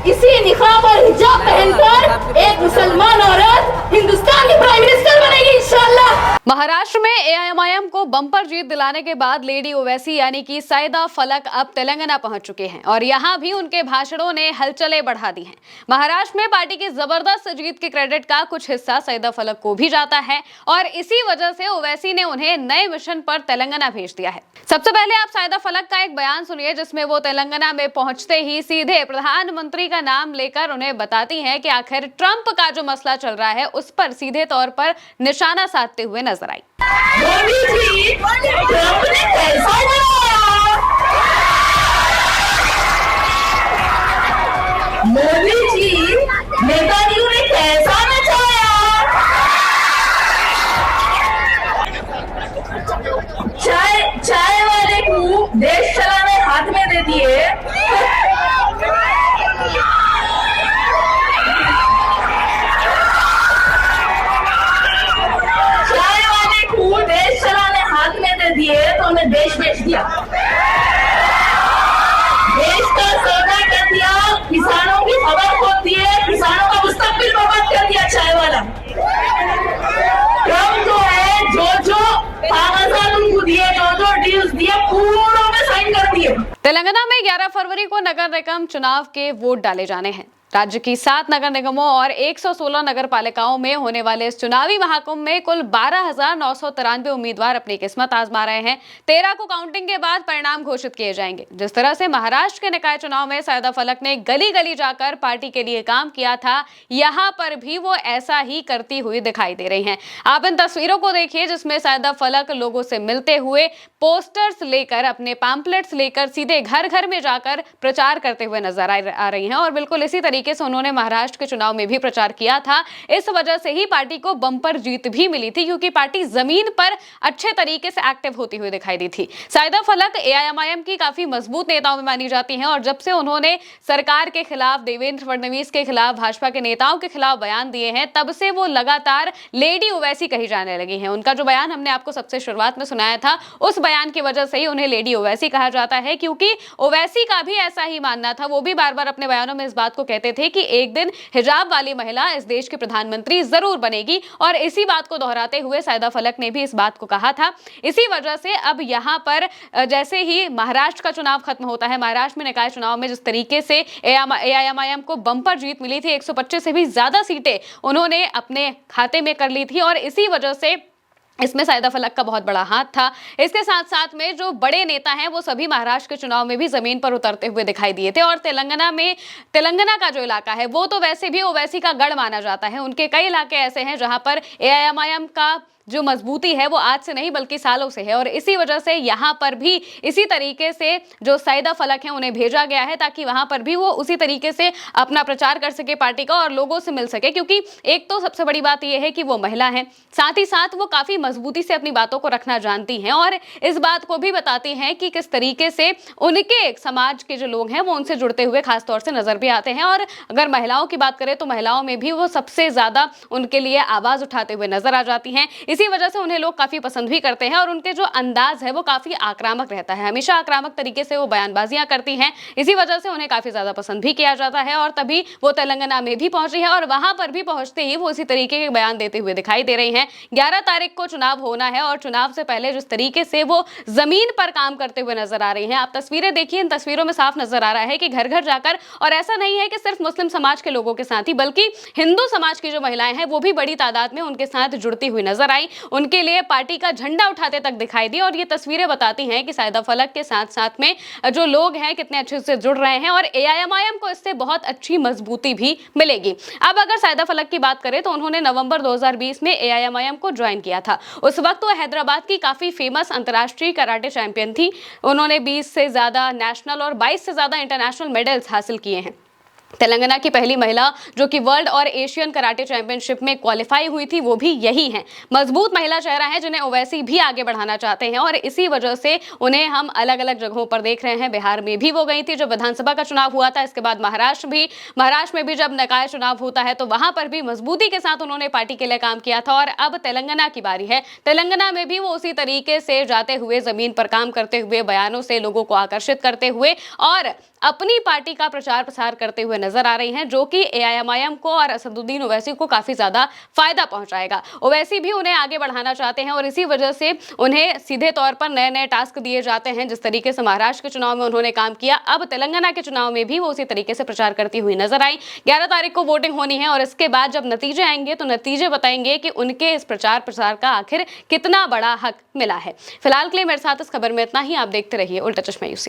इसी निकाब और हिजाब पहनकर एक मुसलमान औरत हिंदुस्तान की प्राइम मिनिस्टर बनेगी इंशाल्लाह। महाराष्ट्र में एआईएमआईएम को बम्पर जीत दिलाने के बाद लेडी ओवैसी यानी कि सईदा फलक अब तेलंगाना पहुंच चुके हैं और यहां भी उनके भाषणों ने हलचलें बढ़ा दी हैं। महाराष्ट्र में पार्टी की जबरदस्त जीत के क्रेडिट का कुछ हिस्सा सईदा फलक को भी जाता है और इसी वजह से ओवैसी ने उन्हें नए मिशन पर तेलंगाना भेज दिया है। सबसे पहले आप सईदा फलक का एक बयान सुनिए जिसमें वो तेलंगाना में पहुंचते ही सीधे प्रधानमंत्री का नाम लेकर उन्हें बताती हैं कि आखिर ट्रंप का जो मसला चल रहा है उस पर सीधे तौर पर निशाना साधते हुए नजर आई। मोदी जी नेताजी ने कैसा नचाया, चाय वाले को देश चलाने हाथ में दे दिए। चाय वाले को देश चलाने हाथ में दे दिए तो उन्हें देश बेच दिया, देश का सौदा कर दिया, किसानों की खबर खोल दिए, किसानों का मुस्तकबिल बर्बाद कर दिया चाय वाला। ट्रम्प जो है जो कागजात उनको दिए, जो डील्स दिए पूरों में साइन कर दिए। तेलंगाना में 11 फरवरी को नगर निगम चुनाव के वोट डाले जाने हैं। राज्य की 7 नगर निगमों और 116 नगर पालिकाओं में होने वाले इस चुनावी महाकुंभ में कुल 12,993 उम्मीदवार अपनी किस्मत आजमा रहे हैं। 13 को काउंटिंग के बाद परिणाम घोषित किए जाएंगे। जिस तरह से महाराष्ट्र के निकाय चुनाव में सईदा फलक ने गली गली जाकर पार्टी के लिए काम किया था, यहाँ पर भी वो ऐसा ही करती हुई दिखाई दे रही हैं। आप इन तस्वीरों को देखिए जिसमें सईदा फलक लोगों से मिलते हुए पोस्टर्स लेकर, अपने पैम्पलेट्स लेकर सीधे घर घर में जाकर प्रचार करते हुए नजर आ रही हैं और बिल्कुल इसी तरीके से उन्होंने महाराष्ट्र के चुनाव में भी प्रचार किया था। इस वजह से ही पार्टी को बम्पर जीत भी मिली थी क्योंकि पार्टी जमीन पर अच्छे तरीके से एक्टिव होती हुई दिखाई दी थी। सईदा फलक एआईएमआईएम की काफी मजबूत नेताओं में मानी जाती हैं और जब से उन्होंने सरकार के खिलाफ, देवेंद्र फडणवीस के खिलाफ, भाजपा के नेताओं के खिलाफ बयान दिए हैं, तब से वो लगातार लेडी ओवैसी कही जाने लगी हैं। उनका जो बयान हमने आपको सबसे शुरुआत में सुनाया था, उस बयान की वजह से ही उन्हें लेडी ओवैसी कहा जाता है क्योंकि ओवैसी का भी ऐसा ही मानना था। वो भी बार बार अपने बयानों में इस बात को कहते थे कि एक दिन हिजाब वाली महिला इस देश की प्रधानमंत्री जरूर बनेगी और इसी बात को दोहराते हुए सईदा फलक ने भी इस बात को कहा था। इसी वजह से अब यहां पर जैसे ही महाराष्ट्र का चुनाव खत्म होता है, महाराष्ट्र में निकाय चुनाव में जिस तरीके से एआईएमआईएम को बम्पर जीत मिली थी, 125 से भी ज्यादा सीटें उन्होंने अपने खाते में कर ली थी और इसी वजह से इसमें सईदा फलक का बहुत बड़ा हाथ था। इसके साथ साथ में जो बड़े नेता हैं वो सभी महाराष्ट्र के चुनाव में भी जमीन पर उतरते हुए दिखाई दिए थे और तेलंगाना का जो इलाका है वो तो वैसे भी ओवैसी का गढ़ माना जाता है। उनके कई इलाके ऐसे हैं जहां पर एआईएमआईएम का जो मजबूती है वो आज से नहीं बल्कि सालों से है और इसी वजह से यहाँ पर भी इसी तरीके से जो सईदा फलक है उन्हें भेजा गया है ताकि वहां पर भी वो उसी तरीके से अपना प्रचार कर सके पार्टी का और लोगों से मिल सके। क्योंकि एक तो सबसे बड़ी बात यह है कि वो महिला है, साथ ही साथ वो काफी मजबूती से अपनी बातों को रखना जानती हैं और इस बात को भी बताती हैं कि किस तरीके से उनके समाज के जो लोग हैं वो उनसे जुड़ते हुए खासतौर से नजर भी आते हैं। और अगर महिलाओं की बात करें तो महिलाओं में भी वो सबसे ज्यादा उनके लिए आवाज उठाते हुए नजर आ जाती हैं। इसी वजह से उन्हें लोग काफी पसंद भी करते हैं और उनके जो अंदाज है वो काफी आक्रामक रहता है, हमेशा आक्रामक तरीके से वो बयानबाजियां करती हैं। इसी वजह से उन्हें काफी ज्यादा पसंद भी किया जाता है और तभी वो तेलंगाना में भी पहुंची है और वहां पर भी पहुंचते ही वो इसी तरीके के बयान देते हुए दिखाई दे रही हैं। 11 तारीख को चुनाव होना है और चुनाव से पहले जिस तरीके से वो जमीन पर काम करते हुए नजर आ रही हैं, आप तस्वीरें देखिए, इन तस्वीरों में साफ नजर आ रहा है कि घर घर जाकर, और ऐसा नहीं है कि सिर्फ मुस्लिम समाज के लोगों के साथ ही बल्कि हिंदू समाज की जो महिलाएं हैं वो भी बड़ी तादाद में उनके साथ जुड़ती हुई नजर आई, उनके लिए पार्टी का झंडा उठाते तक दिखाई दी। और ये तस्वीरें बताती हैं कि सईदा फलक के साथ साथ में जो लोग हैं कितने अच्छे से जुड़ रहे हैं और एआईएमआईएम को इससे बहुत अच्छी मजबूती भी मिलेगी। अब अगर सईदा फलक की बात करें तो उन्होंने नवंबर 2020 में एआईएमआईएम को ज्वाइन किया था। उस वक्त वो हैदराबाद की काफी फेमस अंतर्राष्ट्रीय कराटे चैंपियन थी। उन्होंने 20 से ज्यादा नेशनल और 22 से ज्यादा इंटरनेशनल मेडल्स हासिल किए हैं। तेलंगाना की पहली महिला जो कि वर्ल्ड और एशियन कराटे चैंपियनशिप में क्वालिफाई हुई थी वो भी यही है। मजबूत महिला चेहरा है जिन्हें ओवैसी भी आगे बढ़ाना चाहते हैं और इसी वजह से उन्हें हम अलग अलग जगहों पर देख रहे हैं। बिहार में भी वो गई थी जब विधानसभा का चुनाव हुआ था, इसके बाद महाराष्ट्र में भी जब निकाय चुनाव होता है तो वहां पर भी मजबूती के साथ उन्होंने पार्टी के लिए काम किया था। और अब तेलंगाना की बारी है। तेलंगाना में भी वो उसी तरीके से जाते हुए, जमीन पर काम करते हुए, बयानों से लोगों को आकर्षित करते हुए और अपनी पार्टी का प्रचार प्रसार करते हुए नजर आ रही हैं, जो कि AIMIM को और असदुद्दीन ओवैसी को काफी ज्यादा फायदा पहुंचाएगा। ओवैसी भी उन्हें आगे बढ़ाना चाहते हैं और इसी वजह से उन्हें सीधे तौर पर नए नए टास्क दिए जाते हैं। जिस तरीके से महाराष्ट्र के चुनाव में उन्होंने काम किया, अब तेलंगाना के चुनाव में भी वो उसी तरीके से प्रचार करती हुई नजर आई। 11 तारीख को वोटिंग होनी है और इसके बाद जब नतीजे आएंगे तो नतीजे बताएंगे कि उनके इस प्रचार प्रसार का आखिर कितना बड़ा हक मिला है। फिलहाल के लिए मेरे साथ इस खबर में इतना ही। आप देखते रहिए उल्टा चश्मा यूसी।